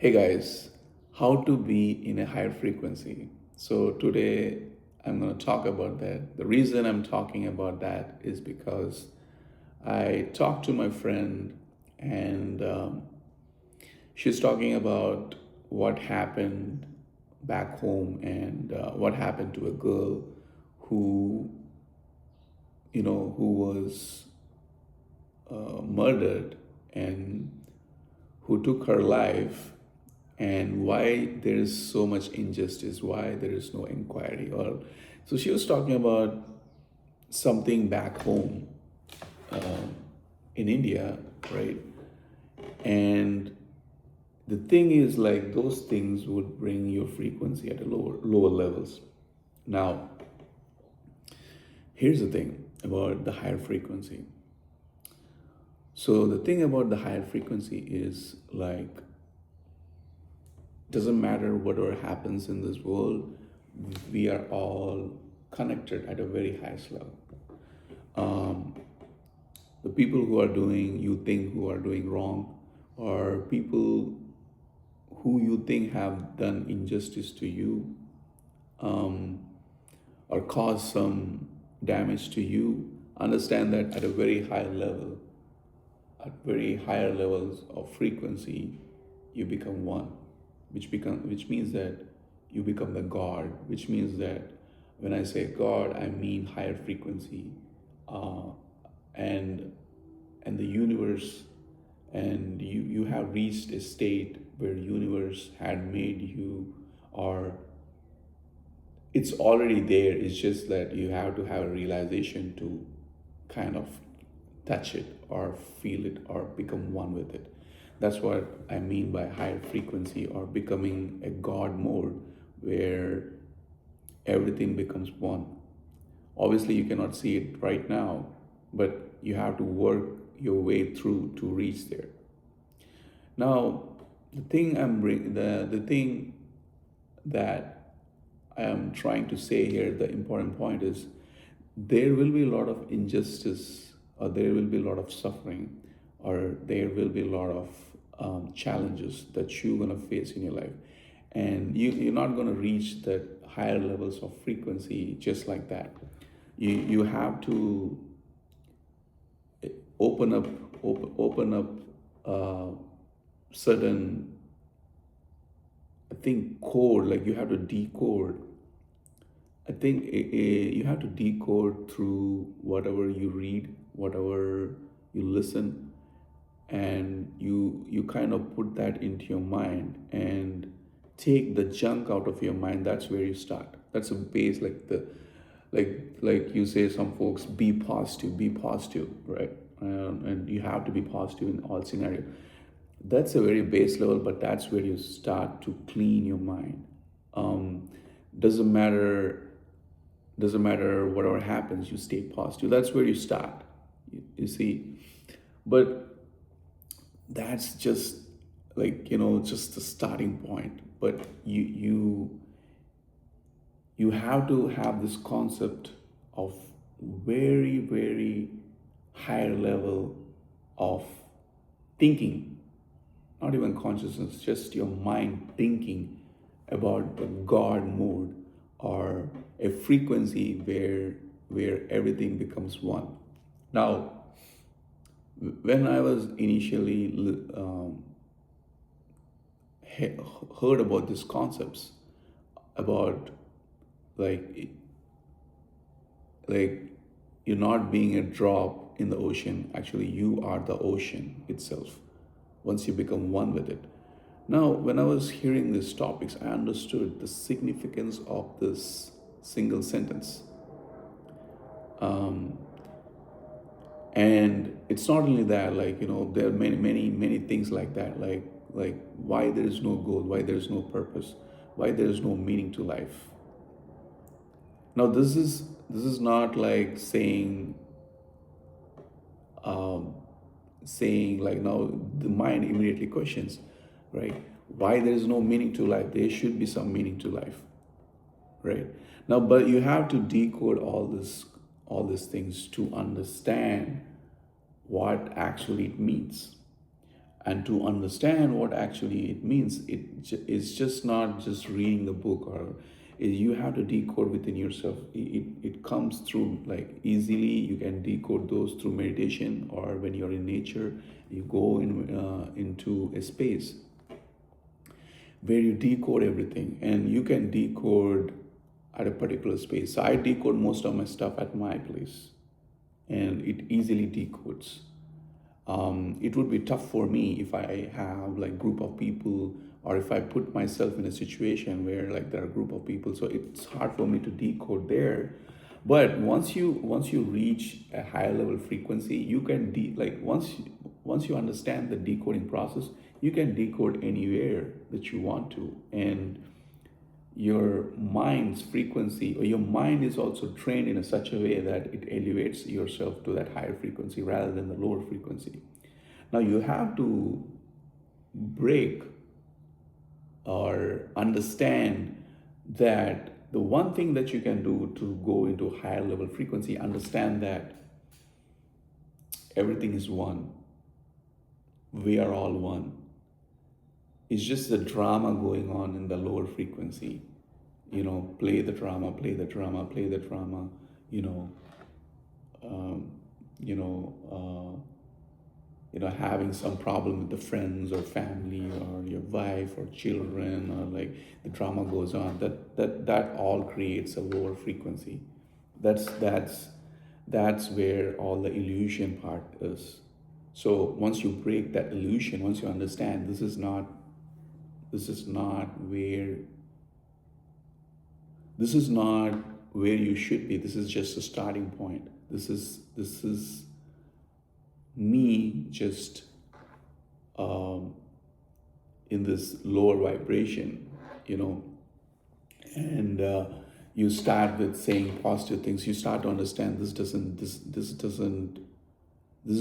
Hey guys, how to be in a higher frequency. So today I'm going to talk about that. The reason I'm talking about that is because I talked to my friend and she's talking about what happened back home and what happened to a girl who, who was murdered and who took her life and why there is so much injustice, why there is no inquiry. Or so she was talking about something back home in India, right? And the thing is, like those things would bring your frequency at a lower levels. Now, here's the thing about the higher frequency. So the thing about the higher frequency is like doesn't matter whatever happens in this world, we are all connected at a very highest level. Um, the people who are doing you think who are doing wrong, or people who you think have done injustice to you, um, or caused some damage to you, understand that at a very high level, at very higher levels of frequency, you become one, which means that you become the God, which means that when I say God, I mean higher frequency, uh, and and the universe, and you have reached a state where universe had made you, or it's already there. It's just that you have to have a realization to kind of touch it or feel it or become one with it. That's what I mean by higher frequency or becoming a God mode where everything becomes one. Obviously, you cannot see it right now, but you have to work your way through to reach there. Now, the thing that I am trying to say here, the important point is there will be a lot of injustice, or there will be a lot of suffering, or there will be a lot of challenges that you're going to face in your life. And you're not going to reach that higher levels of frequency just like that. You have to open up, open up certain, I think, code, like you have to decode. I think you have to decode through whatever you read, whatever you listen, and you kind of put that into your mind and take the junk out of your mind. That's where you start. That's a base, like the like you say, some folks be positive, right? And you have to be positive in all scenario. That's a very base level, but that's where you start to clean your mind. um, doesn't matter doesn't matter whatever happens, you stay positive. That's where you start. You see, but that's just like, just the starting point. But you have to have this concept of very, very higher level of thinking, not even consciousness, just your mind thinking about the God mode, or a frequency where everything becomes one. Now, when I was initially heard about these concepts, about like like you're not being a drop in the ocean, actually you are the ocean itself once you become one with it. Now, when I was hearing these topics, I understood the significance of this single sentence. And it's not only that, like, there are many, many, many things like that, like why there is no goal, why there is no purpose, why there is no meaning to life. Now, this is not like um, saying like, now the mind immediately questions, right? Why there is no meaning to life? There should be some meaning to life, right? Now, but you have to decode all these things to understand what actually it means. and to understand what actually it means, it's just not just reading the book, or you have to decode within yourself. It comes through like easily. You can decode those through meditation, or when you're in nature, you go into a space where you decode everything, and you can decode at a particular space. So I decode most of my stuff at my place, and it easily decodes. It would be tough for me if I have like group of people, or if I put myself in a situation where like there are a group of people, so it's hard for me to decode there. But once you reach a higher level frequency, you can like once you understand the decoding process, you can decode anywhere that you want to. And your mind's frequency, or your mind is also trained in such a way that it elevates yourself to that higher frequency rather than the lower frequency. Now you have to break or understand that the one thing that you can do to go into higher level frequency, understand that everything is one. We are all one. It's just the drama going on in the lower frequency. Play the drama, play the drama, play the drama. You know, um, you know, having some problem with the friends or family or your wife or children, or like the drama goes on. That all creates a lower frequency. That's where all the illusion part is. So once you break that illusion, once you understand this is not where this is not where you should be. This is just a starting point. This is me just in this lower vibration, you know, and you start with saying positive things. You start to understand this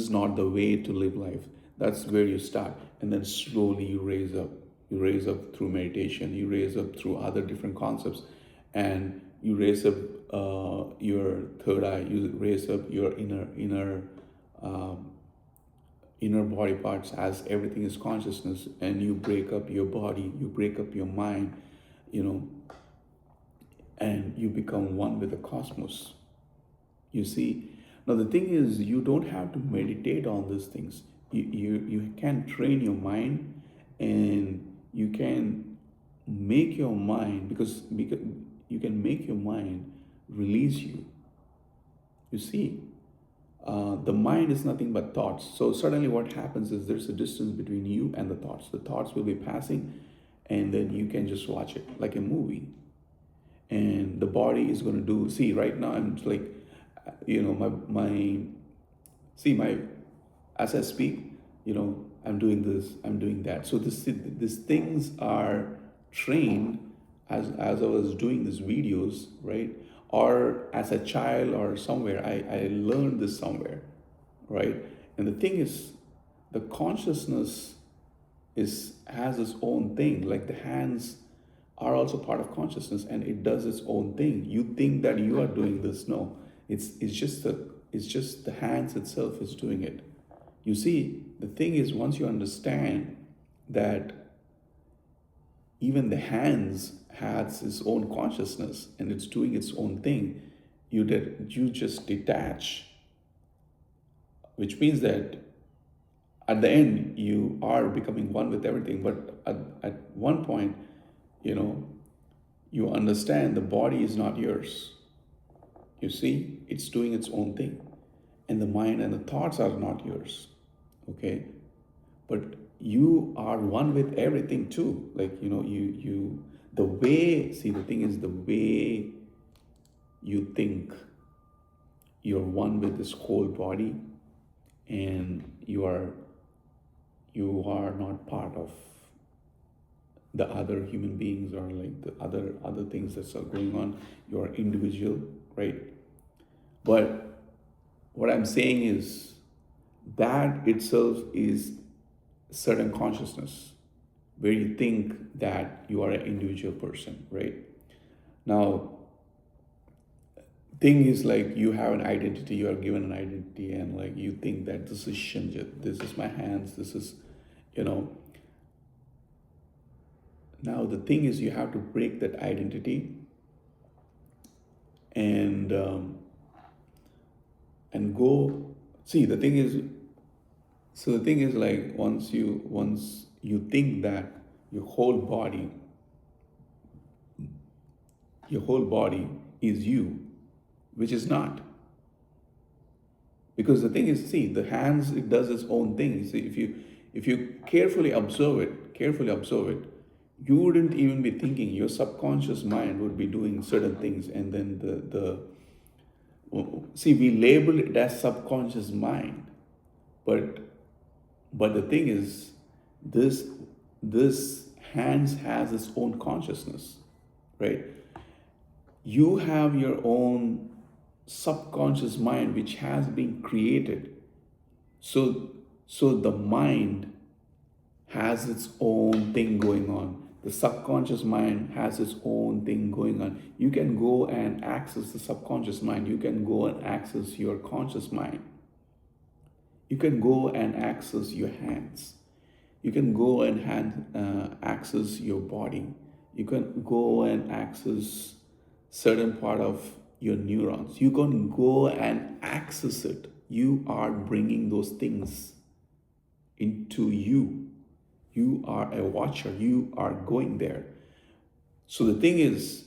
is not the way to live life. That's where you start, and then slowly you raise up. You raise up through meditation. You raise up through other different concepts, and you raise up your third eye. You raise up your um, inner body parts, as everything is consciousness, and you break up your body. You break up your mind. You know, and you become one with the cosmos. You see, now the thing is, you don't have to meditate on these things. You can train your mind, and you can make your mind, because you can make your mind release you. You see, the mind is nothing but thoughts. So suddenly what happens is there's a distance between you and the thoughts. The thoughts will be passing, and then you can just watch it like a movie. And the body is going to do, see, right now I'm like, my see, my as I speak, I'm doing this, I'm doing that. So these things are trained as I was doing these videos, right? Or as a child or somewhere, I learned this somewhere, right? And the thing is, the consciousness has its own thing. Like the hands are also part of consciousness, and it does its own thing. You think that you are doing this. No, it's just the hands itself is doing it. You see, the thing is, once you understand that even the hands has its own consciousness and it's doing its own thing, you just detach, which means that at the end you are becoming one with everything. But at one point, you understand the body is not yours. You see, it's doing its own thing, and the mind and the thoughts are not yours. Okay, but you are one with everything too. Like, the way, see, the thing is, the way you think, you're one with this whole body, and you are not part of the other human beings, or like the other things that are going on. You're individual, right? But what I'm saying is that itself is certain consciousness, where you think that you are an individual person, right? Now, thing is, like, you have an identity, you are given an identity, and like you think that this is Shinjit, this is my hands, this is you know. Now the thing is, you have to break that identity and go. See, the thing is, so the thing is, like, once you think that your whole body your whole body is you, which is not. Because the thing is, see, the hands, it does its own thing. See, if you carefully observe it, you wouldn't even be thinking. Your subconscious mind would be doing certain things, and then see, we label it as subconscious mind, but the thing is, this this hands has its own consciousness, right? You have your own subconscious mind which has been created. So the mind has its own thing going on. The subconscious mind has its own thing going on. You can go and access the subconscious mind. You can go and access your conscious mind. You can go and access your hands. You can go and access your body. You can go and access certain part of your neurons. You can go and access it. You are bringing those things into you. You are a watcher. You are going there. So the thing is,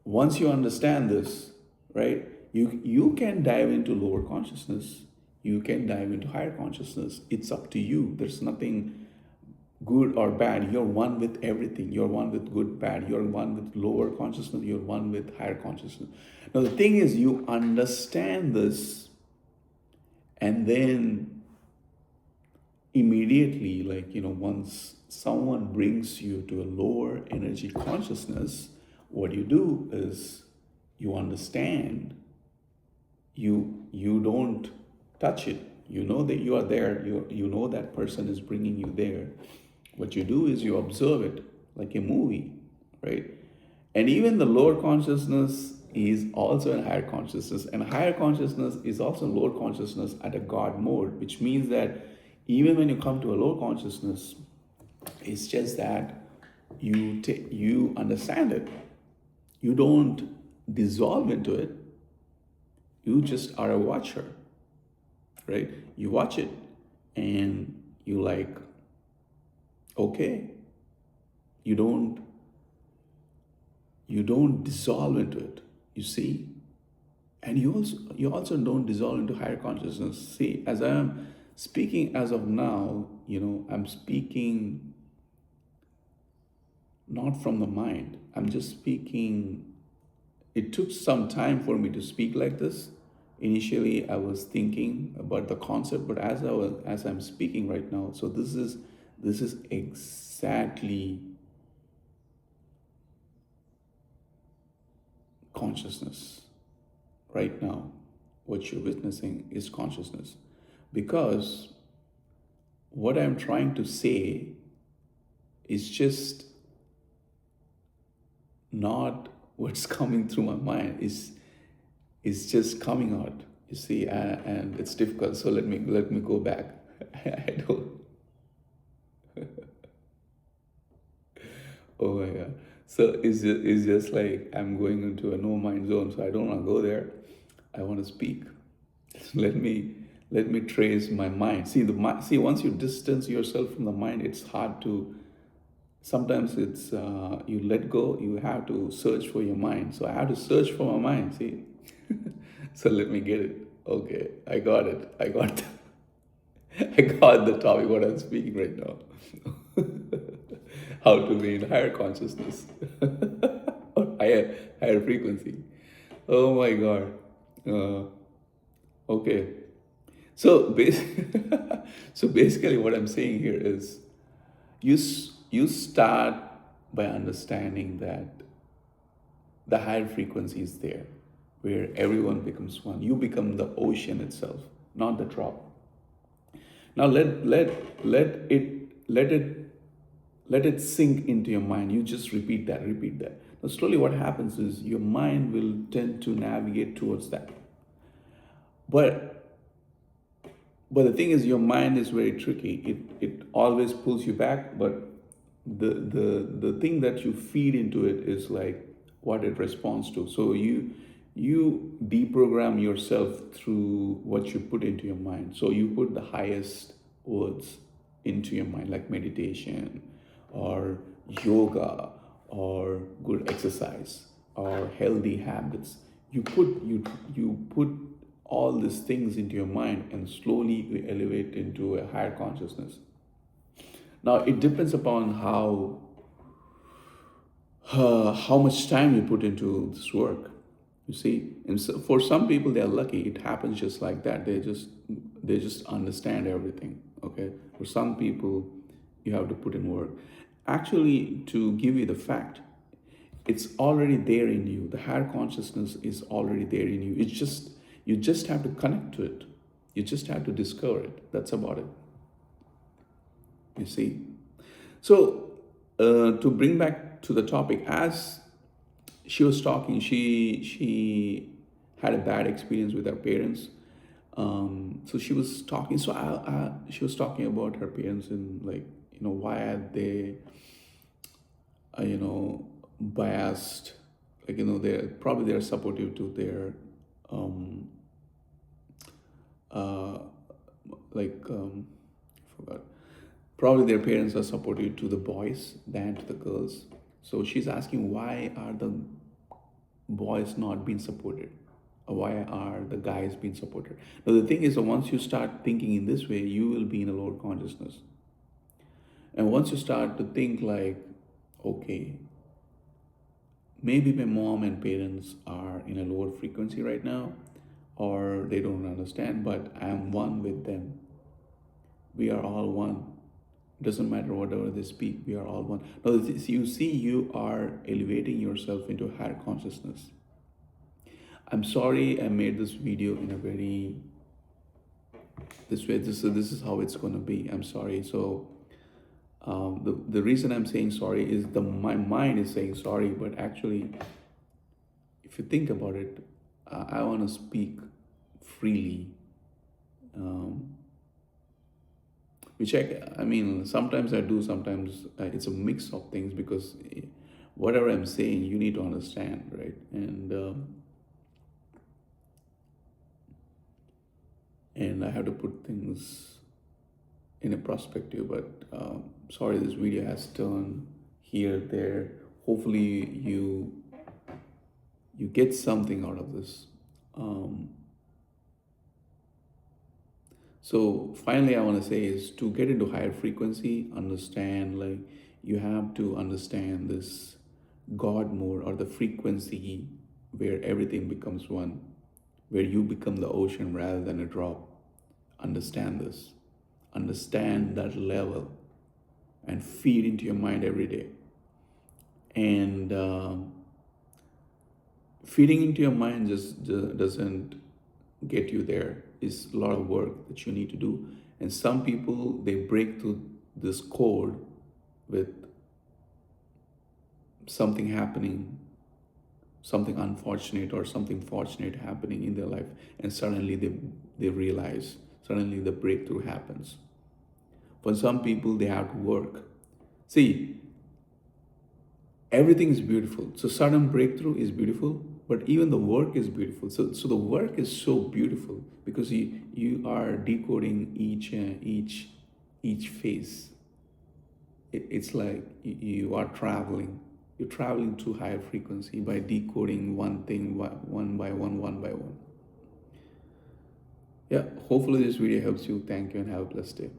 once you understand this, right, you can dive into lower consciousness. You can dive into higher consciousness. It's up to you. There's nothing good or bad. You're one with everything. You're one with good, bad. You're one with lower consciousness. You're one with higher consciousness. Now the thing is, you understand this, and then immediately, like, once someone brings you to a lower energy consciousness, what you do is you understand. You don't touch it. You know that you are there. You know that person is bringing you there. What you do is you observe it like a movie, right? And even the lower consciousness is also in higher consciousness, and higher consciousness is also lower consciousness at a God mode, which means that even when you come to a lower consciousness, it's just that you understand it. You don't dissolve into it. You just are a watcher, right? You watch it and you like, okay. You don't dissolve into it, you see. And you also don't dissolve into higher consciousness. See, as I am speaking as of now, I'm speaking not from the mind. I'm just speaking. It took some time for me to speak like this. Initially, I was thinking about the concept, but as I'm speaking right now, so this is exactly consciousness. Right now, what you're witnessing is consciousness, because what I'm trying to say is just not what's coming through my mind. Is just coming out. You see, and it's difficult. So let me go back. I don't. Oh my God. So it's just like I'm going into a no mind zone. So I don't want to go there. I want to speak. Let me trace my mind. See, once you distance yourself from the mind, it's hard to. Sometimes it's you let go. You have to search for your mind. So I have to search for my mind. See, so let me get it. Okay, I got it. I got the topic what I'm speaking right now. How to be in higher consciousness or higher frequency. Oh my God. Okay. So so basically what I'm saying here is you start by understanding that the higher frequency is there, where everyone becomes one. You become the ocean itself, not the drop. Now let it sink into your mind. You just repeat that. Now slowly what happens is your mind will tend to navigate towards that. But But the thing is, your mind is very tricky. It always pulls you back, but the thing that you feed into it is like what it responds to. So you deprogram yourself through what you put into your mind. So you put the highest words into your mind, like meditation or yoga or good exercise or healthy habits. You put all these things into your mind, and slowly you elevate into a higher consciousness. Now it depends upon how much time you put into this work. You see, and so for some people, they're lucky. It happens just like that. They just understand everything. Okay. For some people, you have to put in work. Actually, to give you the fact, it's already there in you. The higher consciousness is already there in you. You just have to connect to it. You just have to discover it. That's about it. You see. So to bring back to the topic, as she was talking, she had a bad experience with her parents. So she was talking. So she was talking about her parents, and like, why are they biased, like, they're supportive to their um uh like forgot, probably their parents are supportive to the boys than to the girls. So she's asking, why are the boys not being supported? Or why are the guys being supported? Now the thing is that once you start thinking in this way, you will be in a lower consciousness. And once you start to think like, okay, maybe my mom and parents are in a lower frequency right now, or they don't understand, but I'm one with them. We are all one. Doesn't matter whatever they speak, we are all one. Now, you see, you are elevating yourself into higher consciousness. I'm sorry I made this video in a very this way. This is how it's going to be. I'm sorry. So the reason I'm saying sorry is my mind is saying sorry, but actually, if you think about it, I want to speak freely, um, which I mean, sometimes I do, sometimes it's a mix of things, because whatever I'm saying, you need to understand, right? And I have to put things in a perspective. But sorry, this video has turned here, there. Hopefully, you get something out of this. So finally, I want to say is, to get into higher frequency, understand, like, you have to understand this God mode, or the frequency where everything becomes one, where you become the ocean rather than a drop. Understand this. Understand that level and feed into your mind every day. And feeding into your mind just doesn't get you there. It's a lot of work that you need to do. And some people, they break through this code with something happening, something unfortunate or something fortunate happening in their life, and suddenly they realize, suddenly the breakthrough happens. For some people, they have to work. See, everything is beautiful. So sudden breakthrough is beautiful, but even the work is beautiful. So the work is so beautiful, because you are decoding each phase. It's like you are traveling. You're traveling to higher frequency by decoding one thing one by one, one by one. Yeah, hopefully this video helps you. Thank you and have a blessed day.